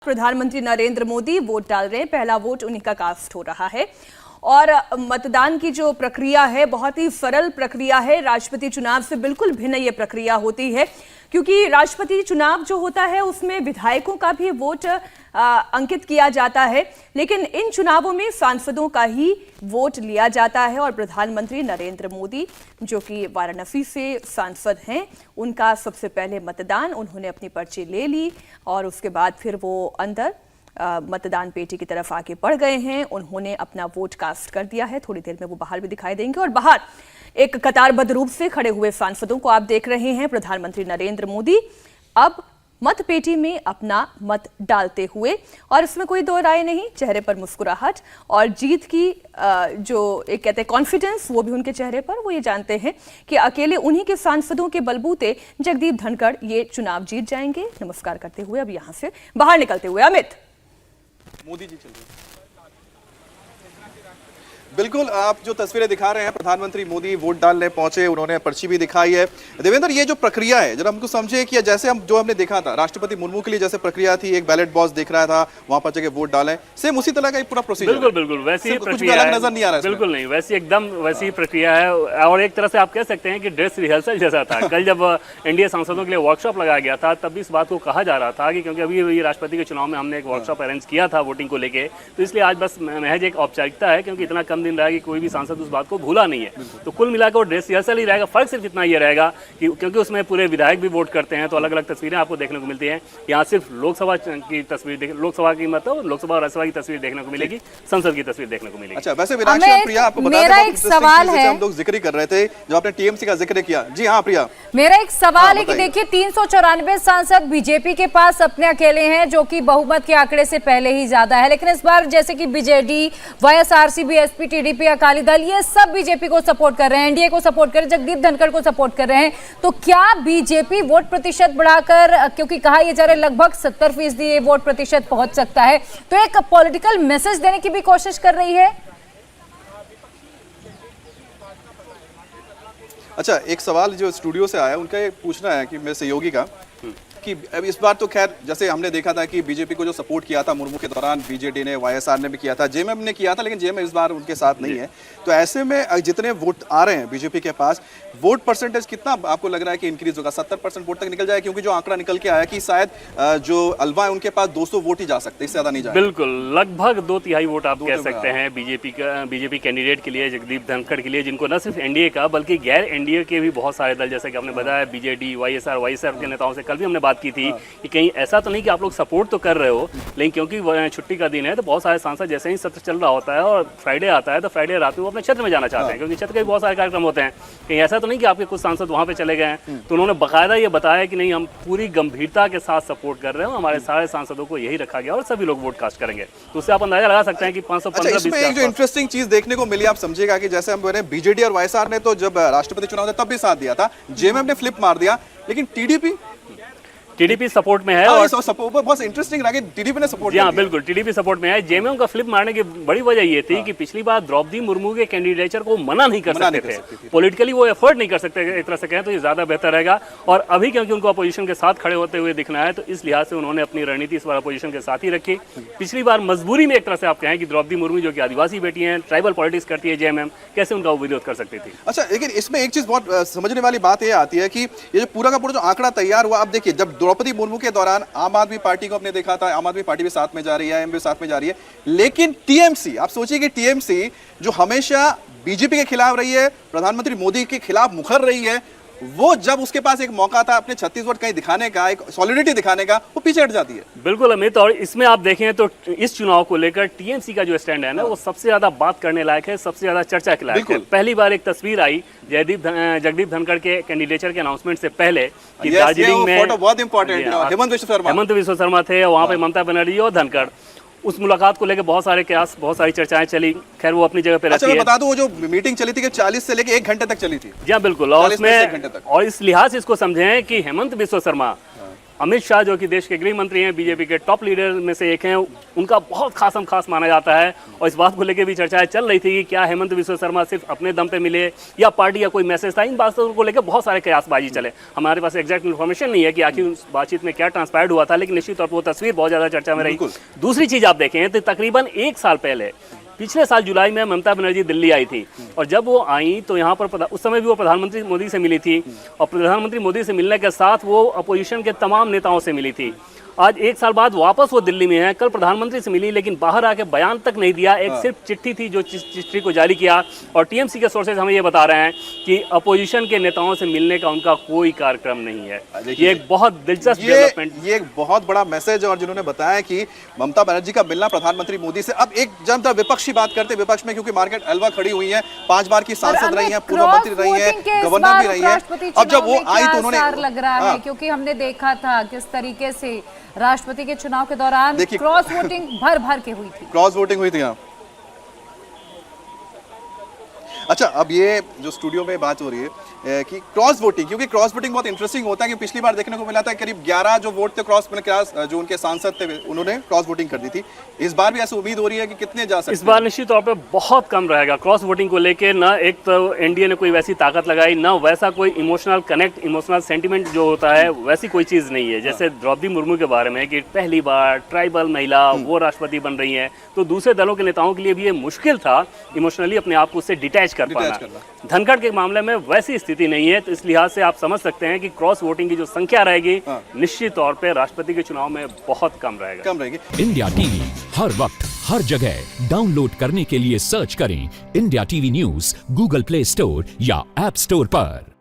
प्रधानमंत्री नरेंद्र मोदी वोट डाल रहे हैं। पहला वोट उन्हीं का कास्ट हो रहा है और मतदान की जो प्रक्रिया है बहुत ही सरल प्रक्रिया है। राष्ट्रपति चुनाव से बिल्कुल भिन्न ये प्रक्रिया होती है क्योंकि राष्ट्रपति चुनाव जो होता है उसमें विधायकों का भी वोट अंकित किया जाता है, लेकिन इन चुनावों में सांसदों का ही वोट लिया जाता है। और प्रधानमंत्री नरेंद्र मोदी जो कि वाराणसी से सांसद हैं, उनका सबसे पहले मतदान, उन्होंने अपनी पर्ची ले ली और उसके बाद फिर वो अंदर मतदान पेटी की तरफ आगे बढ़ गए हैं। उन्होंने अपना वोट कास्ट कर दिया है। थोड़ी देर में वो बाहर भी दिखाई देंगे और बाहर एक कतारबद्ध रूप से खड़े हुए सांसदों को आप देख रहे हैं। प्रधानमंत्री नरेंद्र मोदी अब मत पेटी में अपना मत डालते हुए, और इसमें कोई दो राय नहीं, चेहरे पर मुस्कुराहट और जीत की जो एक कहते हैं कॉन्फिडेंस, वो भी उनके चेहरे पर। वो ये जानते हैं कि अकेले उन्हीं के सांसदों के बलबूते जगदीप धनखड़ ये चुनाव जीत जाएंगे। नमस्कार करते हुए अब यहां से बाहर निकलते हुए अमित मोदी जी चल रहे बिल्कुल, आप जो तस्वीरें दिखा रहे हैं, प्रधानमंत्री मोदी वोट डालने पहुंचे, उन्होंने पर्ची भी दिखाई है। देवेंद्र, ये जो प्रक्रिया है जरा हमको समझे कि जैसे हमने देखा था राष्ट्रपति मुर्मू के लिए जैसे प्रक्रिया थी, एक बैलेट बॉक्स दिख रहा था, वहां पर जाके वोट डालें, सेम उसी तरह का एक पूरा प्रोसीजर। बिल्कुल बिल्कुल वैसी ही प्रक्रिया अलग नजर नहीं आ रहा है। बिल्कुल नहीं, वैसी एकदम वैसी ही प्रक्रिया है। और एक तरह से आप कह सकते हैं कि ड्रेस रिहर्सल जैसा था। कल जब एनडीए सांसदों के लिए वर्कशॉप लगाया गया था, तब भी इस बात को कहा जा रहा था कि क्योंकि अभी राष्ट्रपति के चुनाव में हमने एक वर्कशॉप अरेंज किया था वोटिंग को लेकर, तो इसलिए आज बस महज एक औपचारिकता है, क्योंकि इतना कम दिन रहा कि कोई भी सांसद उस बात को भूला नहीं है। तो कुल मिलाकर वो ड्रेस रिहर्सल ही रहेगा। फर्क सिर्फ इतना ये रहेगा कि क्योंकि उसमें पूरे विधायक भी वोट करते हैं, तो अलग अलग तस्वीरें आपको देखने को मिलती हैं। यहाँ सिर्फ लोकसभा की तस्वीर, लोकसभा की मतलब लोकसभा और राज्यसभा की तस्वीर देखने को मिलेगी, संसद की तस्वीर देखने को मिलेगी। अच्छा, वैसे प्रिया आपको मेरा एक सवाल है, हम लोग जिक्र कर रहे थे जो आपने टीएमसी का जिक्र किया। जी हाँ प्रिया, मेरा एक सवाल है कि देखिए 394 सांसद बीजेपी के पास अपने अकेले हैं, जो कि बहुमत के आंकड़े से पहले ही ज्यादा है, लेकिन इस बार जैसे कि BJD, YSRC, BSP, TDP, Akali Dal, ये सब बीजेपी को सपोर्ट कर रहे हैं, एनडीए को सपोर्ट कर रहे हैं, जगदीप धनखड़ को सपोर्ट कर रहे हैं। तो क्या बीजेपी वोट प्रतिशत बढ़ाकर, क्योंकि कहा यह जा रहा है लगभग 70% ये वोट प्रतिशत पहुंच सकता है, तो एक पॉलिटिकल मैसेज देने की भी कोशिश कर रही है? अच्छा, एक सवाल जो स्टूडियो से आया उनका ये पूछना है कि मेरे सहयोगी का कि अब इस बार तो खैर जैसे हमने देखा था कि बीजेपी को जो सपोर्ट किया था मुर्मू के दौरान, बीजेडी ने, वाईएसआर ने भी किया था, जेएमएम ने किया था, लेकिन जेएमएम इस बार उनके साथ नहीं है। तो ऐसे में जितने वोट आ रहे हैं बीजेपी के पास, वोट परसेंटेज कितना आपको लग रहा है कि इंक्रीज होगा? 70% वोट तक निकल जाए? क्योंकि जो आंकड़ा निकल के आया कि शायद जो अलवा है उनके पास 200 वोट ही जा सकते, इससे ज्यादा नहीं जाए। बिल्कुल, लगभग 2/3 वोट आप कह सकते हैं बीजेपी कैंडिडेट के लिए, जगदीप धनखड़ के लिए, जिनको न सिर्फ एनडीए का बल्कि गैर एनडीए के भी बहुत सारे दल, जैसे कि आपने बताया बीजेडी, वाईएसआर के नेताओं से कल भी हमने बात की थी कि कहीं ऐसा तो नहीं कि आप लोग सपोर्ट तो कर रहे हो, लेकिन क्योंकि छुट्टी का दिन है तो बहुत सारे सांसद जैसे ही सत्र चल रहा होता है और फ्राइडे आता है तो फ्राइडे रात में वो अपने क्षेत्र में जाना चाहते हैं, क्योंकि क्षेत्र के भी बहुत सारे कार्यक्रम होते हैं। कहीं ऐसा तो नहीं कि आपके कुछ सांसद वहाँ पे चले गए हैं। तो उन्होंने बाकायदा ये बताया कि नहीं, हम पूरी गंभीरता के साथ सपोर्ट कर रहे हो, हमारे सारे सांसदों को यही रखा गया और सभी लोग वोट कास्ट करेंगे। तो उससे आप अंदाजा लगा सकते हैं कि 515 इसमें एक जो इंटरेस्टिंग चीज देखने को मिली, आप समझेगा कि जैसे हम बोले बीजेडी और वाईएसआर ने तो जब राष्ट्रपति चुनाव था तब भी साथ दिया था, जेएमएम ने फ्लिप मार दिया, लेकिन टीडीपी सपोर्ट में है। और बहुत इंटरेस्टिंग लगा, टीडीपी ने सपोर्ट किया। हाँ बिल्कुल, टीडीपी सपोर्ट में है। जेएमएम का फ्लिप मारने की बड़ी वजह ये थी कि पिछली बार द्रौपदी मुर्मू के कैंडिडेचर को मना नहीं कर सकते थे, पॉलिटिकली वो एफर्ट नहीं कर सकते, एक तरह से कहें तो ये ज्यादा बेहतर रहेगा। और अभी क्योंकि उनको अपोजिशन के साथ खड़े होते हुए दिखना है, तो इस लिहाज से उन्होंने अपनी रणनीति इस बार अपोजिशन के साथ ही रखी। पिछली बार मजबूरी में एक तरह से आप कहें कि द्रौपदी मुर्मू जो कि आदिवासी बेटी है, ट्राइबल पॉलिटिक्स करती है, जेएमएम कैसे उनका विरोध कर सकती थी। अच्छा, लेकिन इसमें एक चीज बहुत समझने वाली बात यह आती है कि ये जो पूरा का पूरा जो आंकड़ा तैयार हुआ, अब देखिए जब द्रौपदी मुर्मू के दौरान आम आदमी पार्टी को आपने देखा था, आम आदमी पार्टी भी साथ में जा रही है, एम भी साथ में जा रही है, लेकिन टीएमसी, आप सोचिए कि टीएमसी जो हमेशा बीजेपी के खिलाफ रही है, प्रधानमंत्री मोदी के खिलाफ मुखर रही है, वो जब उसके पास एक मौका था अपने 36 वोट कहीं दिखाने का, एक सॉलिडिटी दिखाने का, वो पीछे हट जाती है। बिल्कुल अमित, और इसमें आप देखें तो इस चुनाव को लेकर टीएमसी का जो स्टैंड है ना, वो सबसे ज्यादा बात करने लायक है, सबसे ज्यादा चर्चा के लायक है। पहली बार एक तस्वीर आई जगदीप धनखड़ के कैंडिडेचर के अनाउंसमेंट से पहले कि दार्जिलिंग में बहुत इंपॉर्टेंट हेमंत विश्व शर्मा थे, वहां पे ममता बनर्जी और धनखड़। उस मुलाकात को लेकर बहुत सारे कयास, बहुत सारी चर्चाएं चली। खैर वो अपनी जगह पे रहती है। मैं बता दूं, वो जो मीटिंग चली थी कि 40 से लेकर 1 घंटे तक चली थी। जी हाँ बिल्कुल, और इसमें और इस लिहाज से इसको समझें कि हेमंत विश्व शर्मा अमित शाह जो कि देश के गृह मंत्री हैं, बीजेपी के टॉप लीडर में से एक हैं, उनका बहुत खास माना जाता है। और इस बात को लेकर भी चर्चाएं चल रही थी कि क्या हेमंत बिस्वा शर्मा सिर्फ अपने दम पे मिले या पार्टी या कोई मैसेज था। इन बातों को लेकर बहुत सारे कयासबाजी चले। हमारे पास एग्जैक्ट इन्फॉर्मेशन नहीं है कि आखिर उस बातचीत में क्या ट्रांसपायर्ड हुआ था, लेकिन निश्चित तौर पर वो तस्वीर बहुत ज़्यादा चर्चा में रही। दूसरी चीज़ आप देखें तो तकरीबन 1 साल पहले, पिछले साल जुलाई में ममता बनर्जी दिल्ली आई थी, और जब वो आई तो यहाँ पर उस समय भी वो प्रधानमंत्री मोदी से मिली थी, और प्रधानमंत्री मोदी से मिलने के साथ वो अपोजिशन के तमाम नेताओं से मिली थी। आज 1 साल बाद वापस वो दिल्ली में है। कल प्रधानमंत्री से मिली, लेकिन बाहर आके बयान तक नहीं दिया। एक सिर्फ चिट्ठी थी जो चिट्ठी को जारी किया, और टीएमसी के सोर्सेज हमें ये बता रहे हैं कि अपोजिशन के नेताओं से मिलने का उनका कोई कार्यक्रम नहीं है। ये एक बहुत दिलचस्प डेवलपमेंट, ये एक बहुत बड़ा मैसेज। और जिन्होंने बताया कि ममता बनर्जी का मिलना प्रधानमंत्री मोदी से, अब एक जब विपक्ष की बात करते, विपक्ष में क्योंकि मार्केट अलवा खड़ी हुई है, 5 बार की सांसद रही है, पूर्व मंत्री रही है, गवर्नर भी रही है। अब जब वो आई तो उन्होंने लग रहा है, क्योंकि हमने देखा था किस तरीके से राष्ट्रपति के चुनाव के दौरान क्रॉस वोटिंग भर के हुई थी। क्रॉस वोटिंग हुई थी यहाँ। अच्छा, अब ये जो स्टूडियो में बात हो रही है कि क्रॉस वोटिंग, क्योंकि क्रॉस वोटिंग बहुत इंटरेस्टिंग होता है कि पिछली बार देखने को मिला था करीब 11 जो वोट थे क्रॉस जो उनके सांसद थे उन्होंने क्रॉस वोटिंग कर दी थी। इस बार भी ऐसी उम्मीद हो रही है कि कितने जा सकते हैं? इस बार निश्चित तौर पे बहुत कम रहेगा क्रॉस वोटिंग को लेके। ना एक तो एनडीए ने कोई वैसी ताकत लगाई, ना वैसा कोई इमोशनल कनेक्ट, इमोशनल सेंटिमेंट जो होता है वैसी कोई चीज़ नहीं है। जैसे द्रौपदी मुर्मू के बारे में कि पहली बार ट्राइबल महिला वो राष्ट्रपति बन रही है, तो दूसरे दलों के नेताओं के लिए भी ये मुश्किल था इमोशनली अपने आप को उससे डिटैच कर पाना। धनखड़ के मामले में वैसी स्थिति नहीं है, तो इस लिहाज से आप समझ सकते हैं कि क्रॉस वोटिंग की जो संख्या रहेगी निश्चित तौर पे राष्ट्रपति के चुनाव में बहुत कम रहेगी। इंडिया टीवी हर वक्त हर जगह डाउनलोड करने के लिए सर्च करें India TV news Google play store या ऐप स्टोर पर।